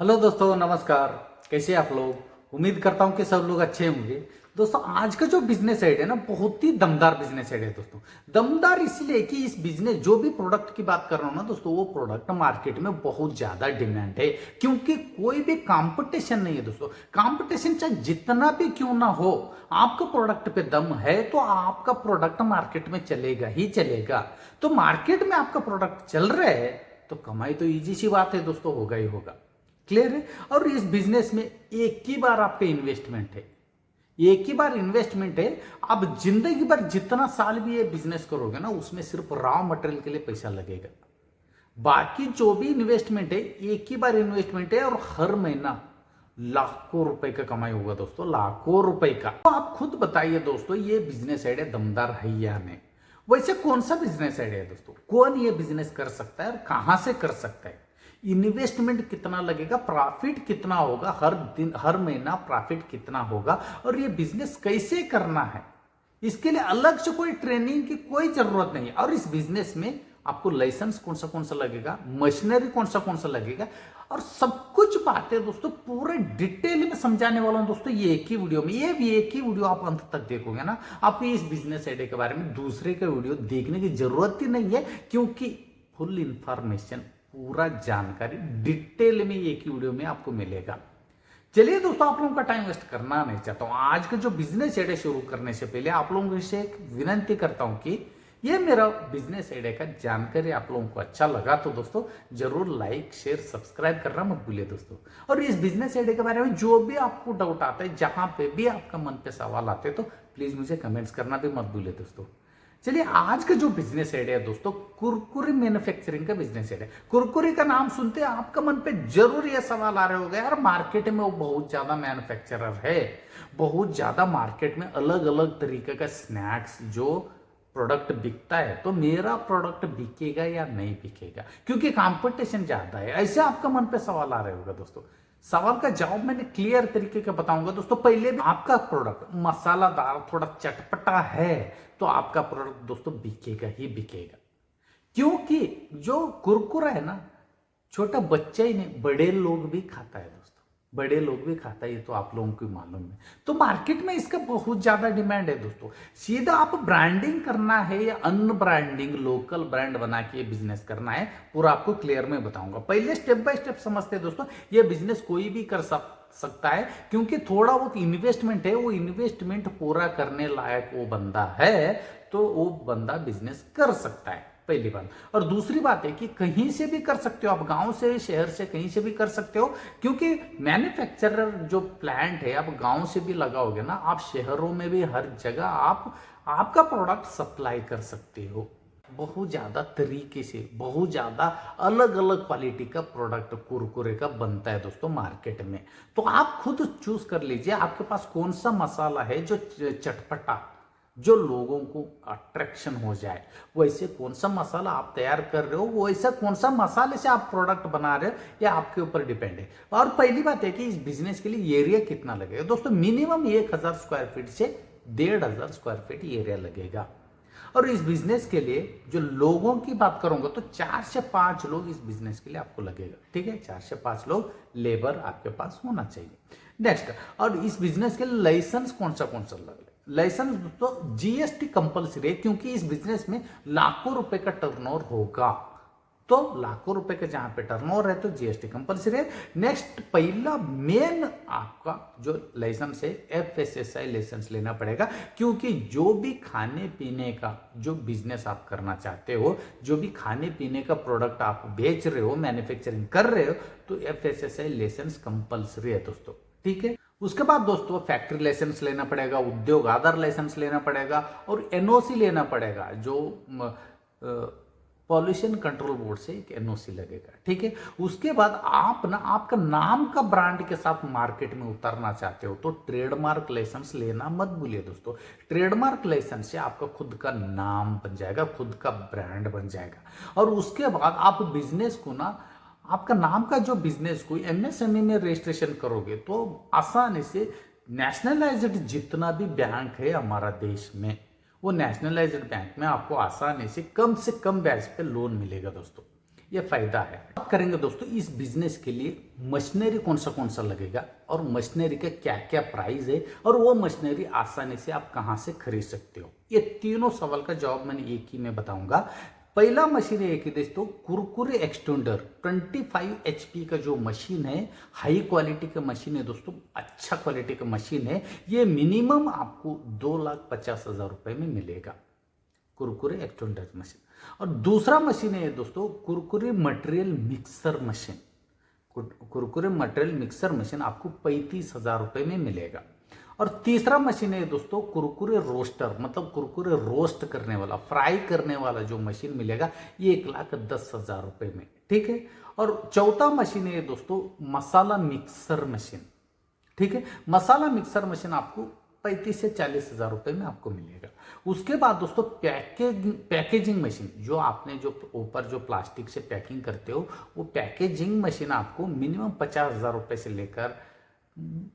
Hello दोस्तों, नमस्कार। कैसे आप लोग? उम्मीद करता हूं कि सब लोग अच्छे होंगे। दोस्तों, आज का जो बिजनेस आइडिया है ना, बहुत ही दमदार बिजनेस आइडिया है दोस्तों। दमदार इसलिए कि इस बिजनेस जो भी प्रोडक्ट की बात कर रहा हूं ना दोस्तों, वो प्रोडक्ट मार्केट में बहुत ज्यादा डिमांड है, क्योंकि कोई भी कंपटीशन नहीं है दोस्तों। कंपटीशन चाहे जितना भी क्यों ना हो, आपका प्रोडक्ट पे दम है तो आपका प्रोडक्ट मार्केट में चलेगा ही चलेगा। तो मार्केट में आपका प्रोडक्ट चल रहा है तो कमाई तो इजी सी बात है दोस्तों, होगा ही होगा। क्लियर है? और इस बिजनेस में एक ही बार आपका इन्वेस्टमेंट है, एक ही बार इन्वेस्टमेंट है। आप जिंदगी भर जितना साल भी ये बिजनेस करोगे ना, उसमें सिर्फ रॉ मटेरियल के लिए पैसा लगेगा। बाकी जो भी इन्वेस्टमेंट है, एक ही बार इन्वेस्टमेंट है और हर महीना लाखों रुपए का कमाई होगा दोस्तों, लाखों रुपए का। तो आप खुद बताइए दोस्तों, ये बिजनेस आइडिया दमदार है या नहीं? वैसे कौन सा बिजनेस आइडिया है दोस्तों? कौन ये बिजनेस कर सकता है और कहां से कर सकता है? इन्वेस्टमेंट कितना लगेगा, प्रॉफिट कितना होगा, हर दिन हर महीना प्रॉफिट कितना होगा, और ये बिजनेस कैसे करना है, इसके लिए अलग से कोई ट्रेनिंग की कोई जरूरत नहीं है। और इस बिजनेस में आपको लाइसेंस कौन सा लगेगा, मशीनरी कौन सा लगेगा, और सब कुछ बातें दोस्तों पूरे डिटेल में समझाने वाला हूं दोस्तों, ये एक ही वीडियो में। ये भी एक ही वीडियो आप अंत तक देखोगे ना, आपको इस बिजनेस आइडिया के बारे में दूसरे का वीडियो देखने की जरूरत ही नहीं है, क्योंकि फुल इंफॉर्मेशन, पूरा जानकारी डिटेल में एक ही वीडियो में आपको मिलेगा। चलिए दोस्तों, आप लोगों का टाइम वेस्ट करना नहीं चाहता हूं। आज का जो बिजनेस आइडिया शुरू करने से पहले आप लोगों से एक विनती करता हूं कि ये मेरा बिजनेस आइडिया का जानकारी आप लोगों को अच्छा लगा तो दोस्तों जरूर लाइक शेयर सब्सक्राइब करना मत भूलिए दोस्तों। और इस बिजनेस आइडिया के बारे में जो भी आपको डाउट आता है, जहां पे भी आपका मन पे सवाल आते हैं, तो प्लीज मुझे कमेंट्स करना भी मत भूलिए दोस्तों। चलिए, आज का जो बिजनेस आइडिया है दोस्तों, कुरकुरे मैन्युफैक्चरिंग का बिजनेस आइडिया। कुरकुरे का नाम सुनते हैं आपका मन पे जरूर यह सवाल आ रहा होगा, यार मार्केट में वो बहुत ज्यादा मैन्युफैक्चरर है, बहुत ज्यादा मार्केट में अलग अलग तरीके का स्नैक्स जो प्रोडक्ट बिकता है, तो मेरा प्रोडक्ट बिकेगा या नहीं बिकेगा, क्योंकि कंपटीशन ज्यादा है। ऐसे आपका मन पे सवाल आ रहा होगा दोस्तों। सवाल का जवाब मैंने क्लियर तरीके का बताऊंगा दोस्तों। पहले भी आपका प्रोडक्ट मसालादार थोड़ा चटपटा है तो आपका प्रोडक्ट दोस्तों बिकेगा ही बिकेगा, क्योंकि जो कुरकुरा है ना, छोटा बच्चा ही नहीं, बड़े लोग भी खाता है दोस्तों, बड़े लोग भी खाता है, ये तो आप लोगों को मालूम है। तो मार्केट में इसका बहुत ज्यादा डिमांड है दोस्तों। सीधा आप ब्रांडिंग करना है या अन ब्रांडिंग, लोकल ब्रांड बना के बिजनेस करना है, पूरा आपको क्लियर में बताऊंगा। पहले स्टेप बाय स्टेप समझते हैं दोस्तों। ये बिजनेस कोई भी कर सकता है, क्योंकि थोड़ा बहुत इन्वेस्टमेंट है, वो इन्वेस्टमेंट पूरा करने लायक वो बंदा है तो वो बंदा बिजनेस कर सकता है, पहली बात। और दूसरी बात है कि कहीं से भी कर सकते हो आप, गांव से, शहर से, कहीं से भी कर सकते हो, क्योंकि मैन्युफैक्चरर जो प्लांट है आप गांव से भी लगाओगे ना, आप शहरों में भी हर जगह आप आपका प्रोडक्ट सप्लाई कर सकते हो। बहुत ज्यादा तरीके से, बहुत ज्यादा अलग अलग क्वालिटी का प्रोडक्ट कुरकुरे का बनता है दोस्तों मार्केट में। तो आप खुद चूज कर लीजिए आपके पास कौन सा मसाला है जो चटपटा, जो लोगों को अट्रैक्शन हो जाए। वैसे कौन सा मसाला आप तैयार कर रहे हो, वैसा कौन सा मसाले से आप प्रोडक्ट बना रहे हो, ये आपके ऊपर डिपेंड है। और पहली बात है कि इस बिजनेस के लिए एरिया कितना लगेगा दोस्तों, मिनिमम 1000 स्क्वायर फीट से 1500 स्क्वायर फीट एरिया लगेगा। और इस बिजनेस के लिए जो लोगों की बात करूंगा तो 4 से 5 लोग इस बिजनेस के लिए आपको लगेगा, ठीक है? 4 से 5 लोग लेबर आपके पास होना चाहिए। नेक्स्ट, और इस बिजनेस के लिए लाइसेंस कौन सा लगेगा? लाइसेंस दोस्तों जीएसटी कंपलसरी है, क्योंकि इस बिजनेस में लाखों रुपए का टर्नओवर होगा। तो लाखों रुपए का जहां पे टर्नओवर है तो जीएसटी कंपलसरी है। नेक्स्ट, पहला मेन आपका जो लाइसेंस है, एफएसएसआई लाइसेंस लेना पड़ेगा, क्योंकि जो भी खाने पीने का जो बिजनेस आप करना चाहते हो, जो भी खाने पीने का प्रोडक्ट आप बेच रहे हो, मैन्युफैक्चरिंग कर रहे हो, तो एफएसएसआई लाइसेंस कंपलसरी है दोस्तों, ठीक है? उसके बाद दोस्तों फैक्ट्री लाइसेंस लेना पड़ेगा, उद्योग आधार लाइसेंस लेना पड़ेगा, और एनओसी लेना पड़ेगा, जो पॉल्यूशन कंट्रोल बोर्ड से एक एनओसी लगेगा, ठीक है? उसके बाद आप ना आपका नाम का ब्रांड के साथ मार्केट में उतरना चाहते हो तो ट्रेडमार्क लाइसेंस लेना मत भूलिए दोस्तों। ट्रेडमार्क लाइसेंस से आपका खुद का नाम बन जाएगा, खुद का ब्रांड बन जाएगा। और उसके बाद आप बिजनेस को ना, आपका नाम का जो बिजनेस को एमएसएमई में रजिस्ट्रेशन करोगे तो आसानी से नेशनलाइज्ड जितना भी बैंक है हमारा देश में, वो नेशनलाइज्ड बैंक में आपको आसानी से कम ब्याज पे लोन मिलेगा दोस्तों। ये फायदा है। बात करेंगे दोस्तों इस बिजनेस के लिए मशीनरी कौन सा लगेगा और मशीनरी का क्या क्या प्राइस है और वो मशीनरी आसानी से आप कहाँ से खरीद सकते हो, ये तीनों सवाल का जवाब मैंने एक ही में बताऊंगा। पहला मशीन है कि दोस्तों कुरकुरे एक्सटेंडर 25 HP का जो मशीन है, हाई क्वालिटी का मशीन है दोस्तों, अच्छा क्वालिटी का मशीन है। ये मिनिमम आपको 2,50,000 रुपए में मिलेगा, कुरकुरे एक्सटेंडर मशीन। और दूसरा मशीन है दोस्तों Kurkure material mixer machine. Kurkure material mixer machine आपको 35,000 रुपए में मिलेगा। और तीसरा मशीन है दोस्तों कुरकुरे रोस्टर, मतलब कुरकुरे रोस्ट करने वाला, फ्राई करने वाला जो मशीन मिलेगा, ये 1,10,000 रुपए में, ठीक है। और चौथा मशीन है दोस्तों मसाला मिक्सर मशीन, ठीक है। मसाला मिक्सर मशीन आपको 35 से 40,000 रुपए में आपको मिलेगा। उसके बाद दोस्तों पैकेजिंग मशीन, जो आपने जो ऊपर जो प्लास्टिक से पैकिंग करते हो, वो पैकेजिंग मशीन आपको मिनिमम 50,000 रुपए से लेकर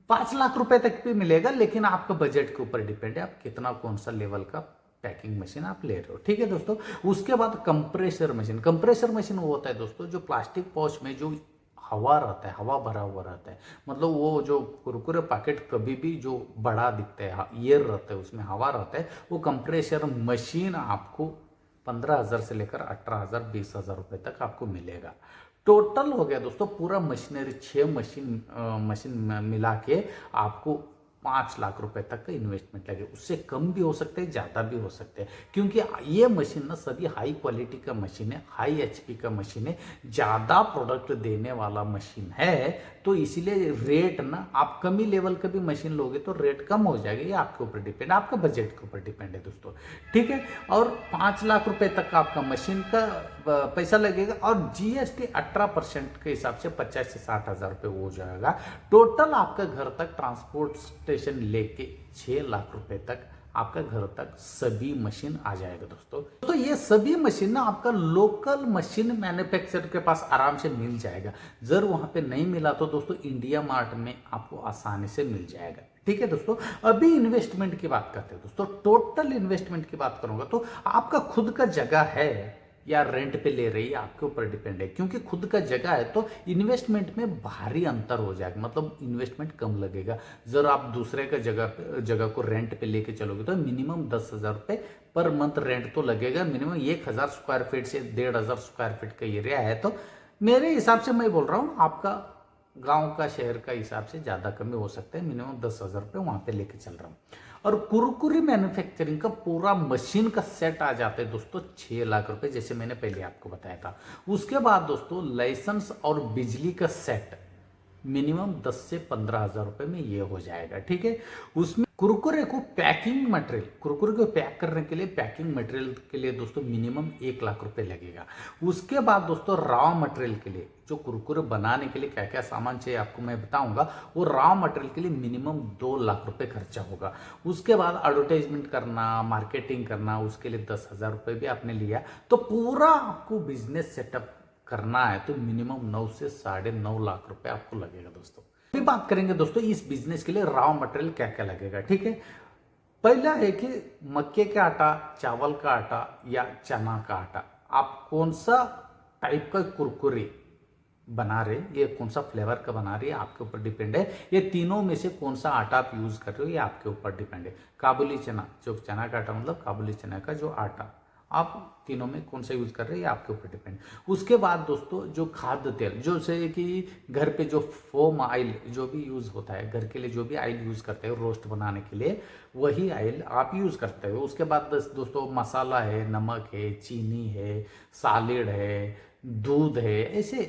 5 लाख रुपए तक भी मिलेगा, लेकिन आपका बजट के ऊपर डिपेंड है, आप कितना कौन सा लेवल का पैकिंग मशीन आप ले रहे हो, ठीक है दोस्तों। उसके बाद कंप्रेसर मशीन। कंप्रेसर मशीन वो होता है दोस्तों जो प्लास्टिक पाउच में जो हवा रहता है, हवा भरा हुआ रहता है, मतलब वो जो कुरकुरे पैकेट कभी भी जो बड़ा दिखता है, एयर रहता है, उसमें हवा रहता है, वो कंप्रेसर मशीन आपको 15,000 से लेकर 18,000 20,000 रुपए तक आपको मिलेगा। टोटल हो गया दोस्तों पूरा मशीनरी 6 मशीन मिला के आपको 5 लाख रुपए तक का इन्वेस्टमेंट लगे। उससे कम भी हो सकते हैं, ज़्यादा भी हो सकते हैं, क्योंकि ये मशीन ना सभी हाई क्वालिटी का मशीन है, हाई HP का मशीन है, ज़्यादा प्रोडक्ट देने वाला मशीन है। तो इसीलिए रेट ना आप कम ही लेवल का भी मशीन लोगे तो रेट कम हो जाएगा, ये आपके ऊपर डिपेंड, आपका बजट के ऊपर डिपेंड है दोस्तों, ठीक है। और 5 लाख रुपए तक का आपका मशीन का पैसा लगेगा और GST 18% के हिसाब से 50 से 60,000 रुपये हो जाएगा। टोटल आपका घर तक ट्रांसपोर्टेशन लेके 6 लाख रुपए तक आपका घर तक सभी मशीन आ जाएगा दोस्तों। तो ये सभी मशीन ना आपका लोकल मशीन मैन्युफैक्चरर के पास आराम से मिल जाएगा। जर वहां पे नहीं मिला तो दोस्तों इंडिया मार्ट में आपको आसानी से मिल जाएगा, ठीक है दोस्तों। अभी इन्वेस्टमेंट की बात करते हैं दोस्तों। टोटल इन्वेस्टमेंट की बात करूंगा तो आपका खुद का जगह है या रेंट पे ले रही है, आपके ऊपर डिपेंड है, क्योंकि खुद का जगह है तो इन्वेस्टमेंट में भारी अंतर हो जाएगा, मतलब इन्वेस्टमेंट कम लगेगा। जर आप दूसरे का जगह को रेंट पे लेके चलोगे तो मिनिमम 10,000 रुपये पर मंथ रेंट तो लगेगा। मिनिमम 1,000 स्क्वायर फीट से 1,500 स्क्वायर फीट का एरिया है तो मेरे हिसाब से मैं बोल रहा हूँ आपका गांव का शहर का हिसाब से ज़्यादा कमी हो सकता है। मिनिमम 10,000 रुपये वहाँ पे लेके चल रहा हूँ। और कुरकुरी मैन्युफैक्चरिंग का पूरा मशीन का सेट आ जाता है दोस्तों 6 लाख रुपए, जैसे मैंने पहले आपको बताया था। उसके बाद दोस्तों लाइसेंस और बिजली का सेट मिनिमम 10 से 15,000 रुपए में ये हो जाएगा, ठीक है। उसमें कुरकुरे को पैकिंग मटेरियल, कुरकुरे को पैक करने के लिए पैकिंग मटेरियल के लिए दोस्तों मिनिमम 1 लाख रुपए लगेगा। उसके बाद दोस्तों रॉ मटेरियल के लिए, जो कुरकुरे बनाने के लिए क्या क्या सामान चाहिए आपको मैं बताऊंगा, वो रॉ मटेरियल के लिए मिनिमम 2 लाख रुपए खर्चा होगा। उसके बाद एडवर्टाइजमेंट करना, मार्केटिंग करना, उसके लिए 10,000 रुपए भी आपने लिया तो पूरा आपको बिजनेस सेटअप करना है तो मिनिमम 9 से 9.5 लाख रुपए आपको लगेगा दोस्तों। अभी बात करेंगे दोस्तों इस बिजनेस के लिए रॉ मटेरियल क्या क्या लगेगा, ठीक है। पहला है कि मक्के का आटा, चावल का आटा या चना का आटा, आप कौन सा टाइप का कुरकुरे बना रहे, ये कौन सा फ्लेवर का बना रही है आपके ऊपर डिपेंड है। ये तीनों में से कौन सा आटा आप यूज कर रहे हो ये आपके ऊपर डिपेंड है। काबुली चना, जो चना का आटा मतलब काबुली चना का जो आटा, आप तीनों में कौन सा यूज कर रहे हैं ये आपके ऊपर डिपेंड। उसके बाद दोस्तों जो खाद्य तेल, जो से कि घर पे जो फोम ऑयल जो भी यूज होता है, घर के लिए जो भी ऑयल यूज करते हो रोस्ट बनाने के लिए, वही ऑयल आप यूज करते हो। उसके बाद दोस्तों मसाला है, नमक है, चीनी है, सालिड है, दूध है, ऐसे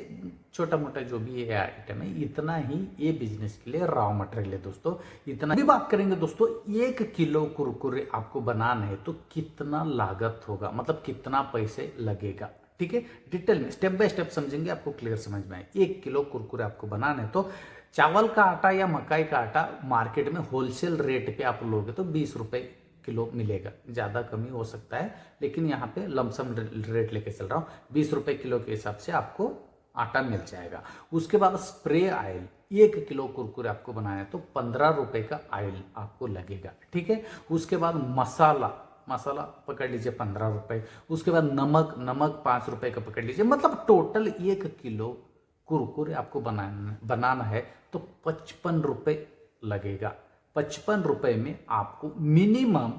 छोटा मोटा जो भी ये आइटम है, इतना ही ये बिजनेस के लिए रॉ मटेरियल है दोस्तों। इतना भी बात करेंगे दोस्तों 1 किलो कुरकुरे आपको बनाना है तो कितना लागत होगा, मतलब कितना पैसे लगेगा, ठीक है। डिटेल में स्टेप बाय स्टेप समझेंगे, आपको क्लियर समझ में आए। 1 किलो कुरकुरे आपको बनाना है तो चावल का आटा या मकाई का आटा मार्केट में होलसेल रेट पे आप लोगे तो 20 रुपए किलो मिलेगा, ज़्यादा कमी हो सकता है, लेकिन यहाँ पे लमसम रेट लेके चल रहा हूँ। 20 रुपए किलो के हिसाब से आपको आटा मिल जाएगा। उसके बाद स्प्रे ऑयल, 1 किलो कुरकुरे आपको बनाना है तो 15 रुपए का ऑयल आपको लगेगा, ठीक है। उसके बाद मसाला, मसाला पकड़ लीजिए 15 रुपए, उसके बाद नमक 5 रुपए का पकड़ लीजिए, मतलब टोटल 1 किलो कुरकुरे आपको बनाना है तो 55 रुपए लगेगा। 55 रुपए में आपको मिनिमम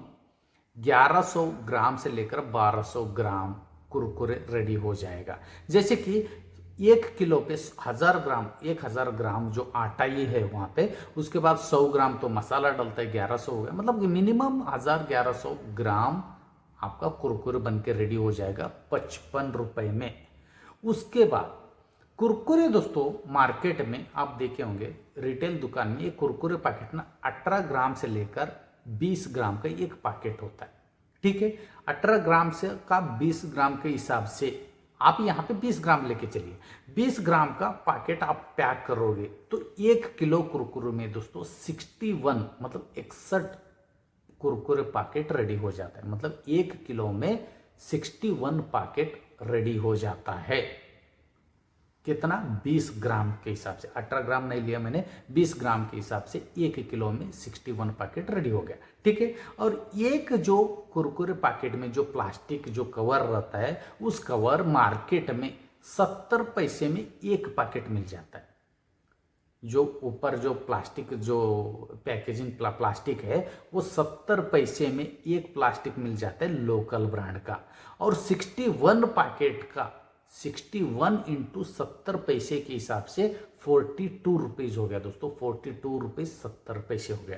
1100 ग्राम से लेकर 1200 ग्राम कुरकुरे रेडी हो जाएगा। जैसे कि 1 किलो पे 1000 ग्राम जो आटा ही है वहां पे, उसके बाद 100 ग्राम तो मसाला डलता है, 1100 हो गया, मतलब मिनिमम 1100 ग्राम आपका कुरकुरे बन के रेडी हो जाएगा 55 रुपए में। उसके बाद कुरकुरे दोस्तों मार्केट में आप देखे होंगे, रिटेल दुकान में ये कुरकुरे पैकेट ना 18 ग्राम से लेकर 20 ग्राम का एक पैकेट होता है। ठीक है, 18 ग्राम से का 20 ग्राम के हिसाब से आप यहाँ पे 20 ग्राम लेके चलिए, 20 ग्राम का पैकेट आप पैक करोगे तो 1 किलो कुरकुरे में दोस्तों 61 मतलब 61 कुरकुरे पैकेट रेडी हो जाता है। मतलब 1 किलो में 61 पैकेट रेडी हो जाता है। कितना? 20 ग्राम के हिसाब से, 18 ग्राम नहीं लिया मैंने, 20 ग्राम के हिसाब से 1 किलो में 61 पैकेट रेडी हो गया। ठीक है, और एक जो कुरकुरे पैकेट में जो प्लास्टिक जो कवर रहता है, उस कवर मार्केट में 70 पैसे में एक पैकेट मिल जाता है। जो ऊपर जो प्लास्टिक जो पैकेजिंग प्लास्टिक है वो 70 पैसे में एक प्लास्टिक मिल जाता है लोकल ब्रांड का। और 61 पैकेट का 61 इंटू 70 पैसे के हिसाब से 42 रुपीज हो गया दोस्तों, 42 रुपीज 70 पैसे हो गया।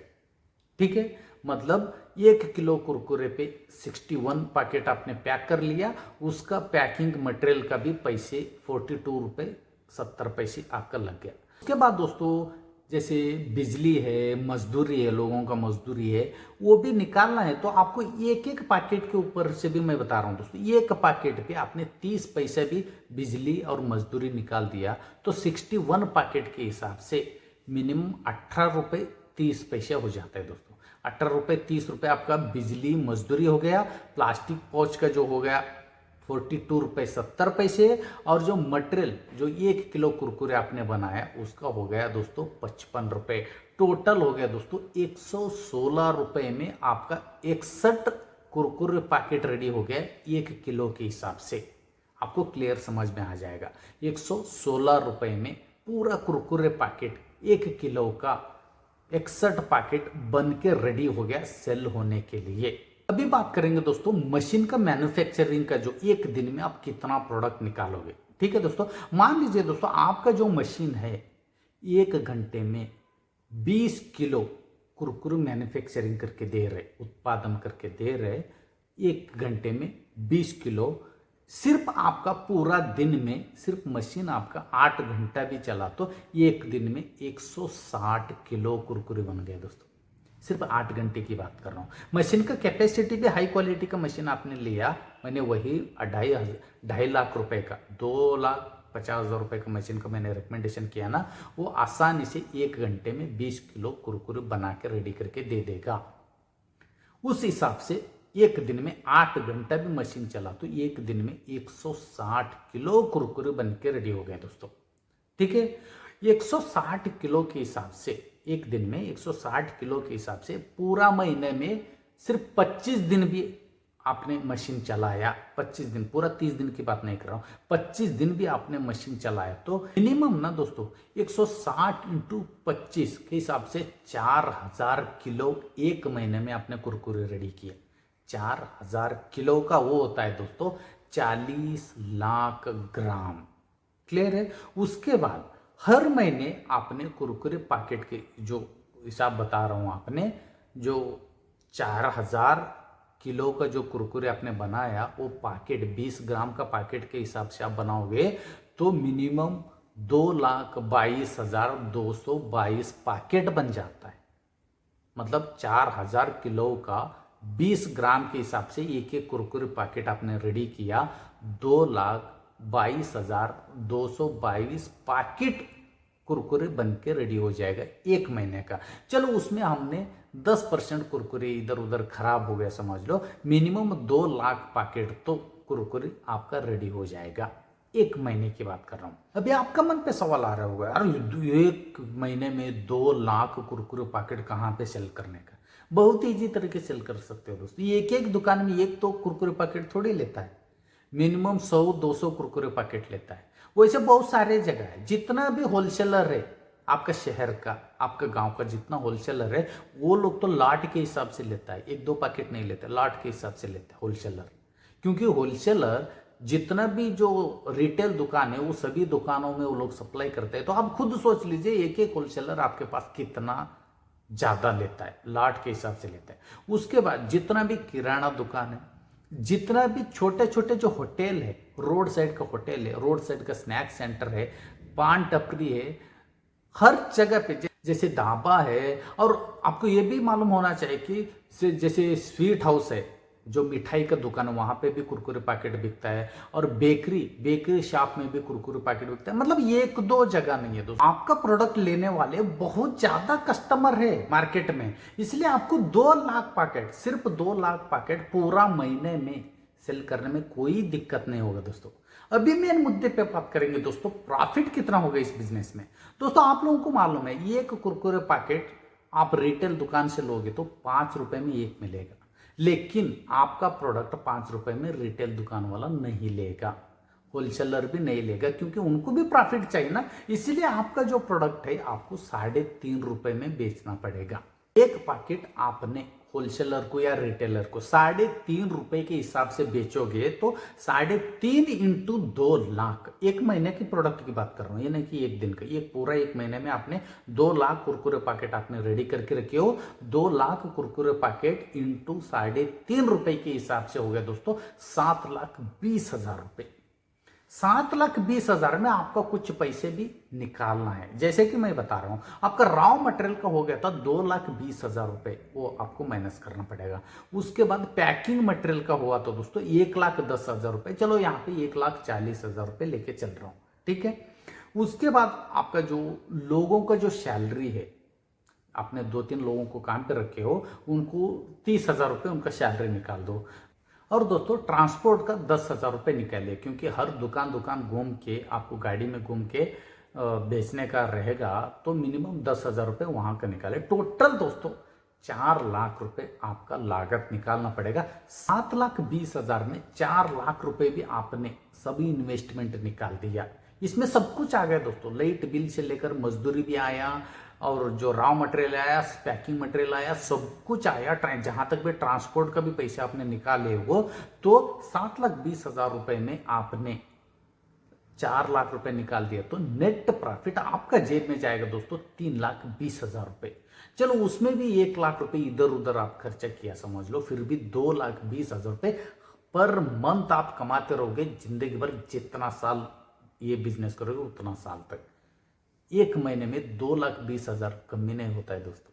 ठीक है, मतलब 1 किलो कुरकुरे पे 61 पैकेट आपने पैक कर लिया, उसका पैकिंग मटेरियल का भी पैसे 42 रुपये 70 पैसे आपका लग गया। उसके बाद दोस्तों जैसे बिजली है, मजदूरी है, लोगों का मजदूरी है, वो भी निकालना है तो आपको एक एक पैकेट के ऊपर से भी मैं बता रहा हूँ दोस्तों, एक पैकेट पे आपने 30 पैसे भी बिजली और मजदूरी निकाल दिया तो 61 पैकेट के हिसाब से मिनिमम 18 रुपये 30 पैसे हो जाता है दोस्तों। 18 रुपये 30 रुपये आपका बिजली मजदूरी हो गया, प्लास्टिक पाउच का जो हो गया 42 रुपये 70 पैसे, और जो मटेरियल जो 1 किलो कुरकुरे आपने बनाया उसका हो गया दोस्तों 55 रुपये। टोटल हो गया दोस्तों 116 रुपये में आपका 61 कुरकुरे पैकेट रेडी हो गया 1 किलो के हिसाब से। आपको क्लियर समझ में आ जाएगा, 116 रुपये में पूरा कुरकुरे पैकेट 1 किलो का 61 पैकेट बन के रेडी हो गया सेल होने के लिए। अभी बात करेंगे दोस्तों मशीन का मैन्युफैक्चरिंग का, जो एक दिन में आप कितना प्रोडक्ट निकालोगे। ठीक है दोस्तों, मान लीजिए दोस्तों आपका जो मशीन है 1 घंटे में 20 किलो कुरकुरे मैन्युफैक्चरिंग करके दे रहे, उत्पादन करके दे रहे, 1 घंटे में 20 किलो, सिर्फ आपका पूरा दिन में सिर्फ मशीन आपका 8 घंटा भी चला तो एक दिन में 160 किलो कुरकुरे बन गए दोस्तों। सिर्फ 8 घंटे की बात कर रहा हूँ। मशीन का कैपेसिटी भी हाई क्वालिटी का मशीन आपने लिया, मैंने वही 2.5 लाख रुपए का 2,50,000 रुपए का मशीन का मैंने रिकमेंडेशन किया ना, वो आसानी से 1 घंटे में 20 किलो कुरकुरे बना के रेडी करके दे देगा। उस हिसाब से एक दिन में 8 घंटा भी मशीन चला तो एक दिन में 160 किलो कुरकुरे बन के रेडी हो गए दोस्तों। ठीक है, 160 किलो के हिसाब से एक दिन में 160 किलो के हिसाब से पूरा महीने में सिर्फ 25 दिन भी आपने मशीन चलाया, 25 दिन, पूरा 30 दिन की बात नहीं कर रहा हूँ, 25 दिन भी आपने मशीन चलाया तो मिनिमम ना दोस्तों 160 इंटू 25 के हिसाब से 4000 किलो एक महीने में आपने कुरकुरे रेडी किए। 4000 किलो का वो होता है दोस्तों 40 लाख ग्राम। क्लियर है? उसके बाद हर महीने आपने कुरकुरे पैकेट के जो हिसाब बता रहा हूं, आपने जो 4000 किलो का जो कुरकुरे आपने बनाया वो पैकेट 20 ग्राम का पैकेट के हिसाब से आप बनाओगे तो मिनिमम 2,22,222 पैकेट बन जाता है। मतलब 4000 किलो का 20 ग्राम के हिसाब से एक एक कुरकुरे पैकेट आपने रेडी किया, 2,22,222 पैकेट कुरकुरे बन के रेडी हो जाएगा एक महीने का। चलो उसमें हमने 10% कुरकुरे इधर उधर खराब हो गया समझ लो, मिनिमम 2 लाख पैकेट तो कुरकुरे आपका रेडी हो जाएगा। एक महीने की बात कर रहा हूं। अभी आपका मन पे सवाल आ रहा होगा, यार एक महीने में 2 लाख कुरकुरे पैकेट कहाँ पे सेल करने का। बहुत ईजी तरीके से सेल कर सकते हो दोस्तों। ये एक एक दुकान में एक तो कुरकुरे पैकेट थोड़ी लेता है, मिनिमम 100-200 कुरकुरे पैकेट लेता है। वैसे बहुत सारे जगह है, जितना भी होलसेलर है आपका शहर का, आपका गांव का जितना होलसेलर है, वो लोग तो लाट के हिसाब से लेता है, एक दो पैकेट नहीं लेते, लाट के हिसाब से लेते हैं होलसेलर। क्योंकि होलसेलर जितना भी जो रिटेल दुकान है वो सभी दुकानों में वो लोग सप्लाई करते हैं। तो आप खुद सोच लीजिए एक एक होलसेलर आपके पास कितना ज्यादा लेता है, लाट के हिसाब से लेता है। उसके बाद जितना भी किराना दुकान है, जितना भी छोटे छोटे जो होटल है, रोड साइड का होटल है, रोड साइड का स्नैक सेंटर है, पान टपरी है, हर जगह पे जैसे ढाबा है। और आपको ये भी मालूम होना चाहिए कि जैसे स्वीट हाउस है, जो मिठाई का दुकान है, वहां पे भी कुरकुरे पैकेट बिकता है। और बेकरी शॉप में भी कुरकुरे पैकेट बिकता है। मतलब ये एक दो जगह नहीं है दोस्तों, आपका प्रोडक्ट लेने वाले बहुत ज्यादा कस्टमर है मार्केट में, इसलिए आपको 2 लाख पैकेट, सिर्फ 2 लाख पैकेट पूरा महीने में सेल करने में कोई दिक्कत नहीं होगा दोस्तों। अभी मेन मुद्दे पे बात करेंगे दोस्तों, प्रॉफिट कितना होगा इस बिजनेस में। दोस्तों आप लोगों को मालूम है, ये एक कुरकुरे पैकेट आप रिटेल दुकान से लोगे तो 5 रुपए में एक मिलेगा, लेकिन आपका प्रोडक्ट 5 रुपए में रिटेल दुकान वाला नहीं लेगा, होलसेलर भी नहीं लेगा, क्योंकि उनको भी प्रॉफिट चाहिए ना। इसलिए आपका जो प्रोडक्ट है आपको 3.5 रुपए में बेचना पड़ेगा। एक पैकेट आपने होलसेलर को या रिटेलर को 3.5 रुपए के हिसाब से बेचोगे तो 3.5 इंटू 2 लाख, एक महीने की प्रोडक्ट की बात कर रहा हूं, ये नहीं कि एक दिन का, ये पूरा एक महीने में आपने 2 लाख कुरकुरे पैकेट आपने रेडी करके रखे हो। 2 लाख कुरकुरे पैकेट इंटू 3.5 रुपए के हिसाब से हो गया दोस्तों 7,20,000 रुपए। 7,20,000 में आपका कुछ पैसे भी निकालना है। जैसे कि मैं बता रहा हूं, आपका रॉ मटेरियल का हो गया था 2,20,000 रुपए, वो आपको माइनस करना पड़ेगा। उसके बाद पैकिंग मटेरियल का हुआ तो दोस्तों 1,10,000 रुपए, चलो यहाँ पे 1,40,000 रुपए लेके चल रहा हूं, ठीक है। उसके बाद आपका जो लोगों का जो सैलरी है, आपने 2-3 लोगों को काम पे रखे हो, उनको 30,000 रुपए उनका सैलरी निकाल दो। और दोस्तों ट्रांसपोर्ट का 10,000 रुपये निकालिए, क्योंकि हर दुकान घूम के आपको गाड़ी में घूम के बेचने का रहेगा, तो मिनिमम 10,000 रुपये वहां का निकाले। टोटल दोस्तों 4 लाख रुपए आपका लागत निकालना पड़ेगा। 7,20,000 में 4 लाख रुपए भी आपने सभी इन्वेस्टमेंट निकाल दिया। इसमें सब कुछ आ गया दोस्तों, लाइट बिल से लेकर मजदूरी भी आया, और जो रॉ मटेरियल आया, पैकिंग मटेरियल आया, सब कुछ आया, जहां तक भी ट्रांसपोर्ट का भी पैसे आपने निकाले हो, तो 7,20,000 रुपए में आपने 4 लाख रुपए निकाल दिया, तो नेट प्रॉफिट आपका जेब में जाएगा दोस्तों 3,20,000 रुपए। चलो उसमें भी 1 लाख रुपए इधर उधर आप खर्चा किया समझ लो, फिर भी 2,20,000 रुपए पर मंथ आप कमाते रहोगे जिंदगी भर। जितना साल ये बिजनेस करोगे उतना साल तक, एक महीने में 2,20,000 कमी नहीं होता है दोस्तों।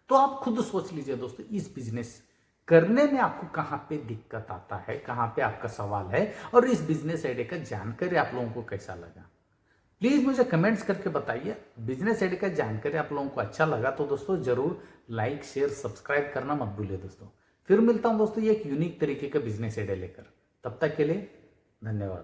तो आप खुद सोच लीजिए दोस्तों, इस बिजनेस करने में आपको कहां पे दिक्कत आता है, कहां पे आपका सवाल है, और इस बिजनेस आइडिया का जानकारी आप लोगों को कैसा लगा, प्लीज मुझे कमेंट्स करके बताइए। बिजनेस आइडिया का जानकारी आप लोगों को अच्छा लगा तो दोस्तों जरूर लाइक शेयर सब्सक्राइब करना मत भूलिए दोस्तों। फिर मिलता हूं दोस्तों एक यूनिक तरीके का बिजनेस आइडिया लेकर, तब तक के लिए धन्यवाद।